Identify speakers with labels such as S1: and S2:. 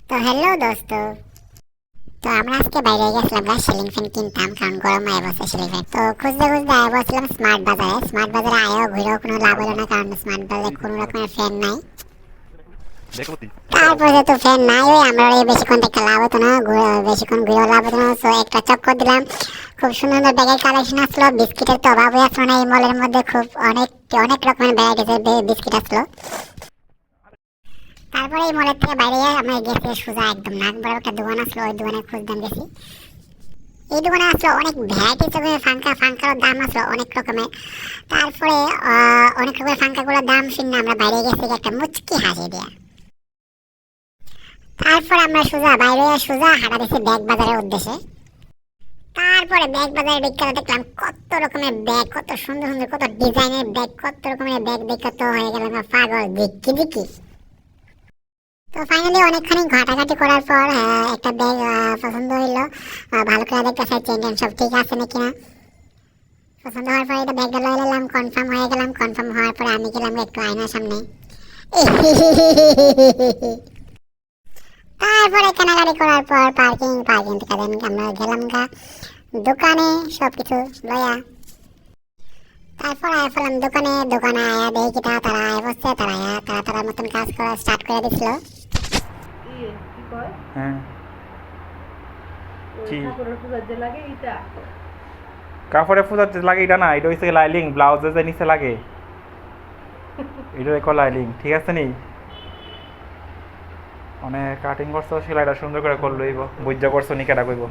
S1: তো হ্যালো দোস্ত। তো আমরা আজকে বাইরে গেছিলাম সিলিং ফ্যান কিনতাম, কারণ গরম আয় বসে সিলিং ফ্যান। তো খুঁজতে খুঁজতে আয় বসলাম স্মার্ট বাজারে আয়ও ঘুরেও কোনো লাভ হলো না, কারণ স্মার্ট বাজারে কোনো রকমের ফ্যান নাই। তারপরে তো ফ্যান নাই, ওই আমরা বেশিক্ষণ দেখতে লাভ হতো না, বেশিক্ষণ ঘুরেও লাভ হতো না। তো একটা চক্কর দিলাম, খুব সুন্দর সুন্দর ব্যাগের কালেকশন আসলো। বিস্কিটের তো অভাবই আসলো না এই মলের মধ্যে, খুব অনেক অনেক রকমের ভ্যারাইটিসের বিস্কিট আসলো। তারপরে এই মলের থেকে বাইরে আমরা গেছি সোজা একদম নাক বড় একটা দোকান আসলো, ওই দোকানে খুঁজতাম গেছি। এই দোকানে আসলো অনেক ভ্যারাইটিস রকমের ফাঙ্কার দাম আসলো অনেক রকমের। তারপরে অনেক রকমের ফাঙ্কাগুলোর দাম শুনে আমরা বাইরে গেছি একটা মুচকি হাসি দিয়া। তারপর আমরা সোজা হাঁটা দিছি ব্যাগ বাজারের উদ্দেশ্যে। তারপরে ব্যাগ বাজারে বিখ্যাত দেখলাম কত রকমের ব্যাগ, কত সুন্দর সুন্দর, কত ডিজাইনের ব্যাগ, কত রকমের ব্যাগ দেখে তো হয়ে গেলাম পাগল দিকি দিকি। তো ফাইনালি অনেকখানি ঘাটাঘাটি করার পর একটা ব্যাগ পছন্দ হইলো। ভালো করে দেখতে চাই চেন সব ঠিক আছে নাকি না। পছন্দ হওয়ার পরে এটা ব্যাগটা লয়ে নিলাম, কনফার্ম হয়ে গেলাম। কনফার্ম হওয়ার পরে আমি গেলাম একটু আয়নার সামনে। তারপরে কেনাকাটি করার পর পার্কিং থেকে আমরা গেলাম দোকানে সবকিছু লয়া। তারপর আয়া ফেলাম দোকানে আয়া দেখি কি তারা আয়া বসছে, তারা মতন কাজ করা স্টার্ট করে দিছিল।
S2: হ্যাঁ কি
S3: কাপড়ের
S2: পূজার যে লাগে এটা না, এটা হচ্ছে লাইলিং ব্লাউজে যে নিচে লাগে এটা দেখো লাইলিং, ঠিক আছে নি? মানে কাটিং করছো, সেলাইটা সুন্দর করে করলো বুঝা করছো নি কেটা কইব।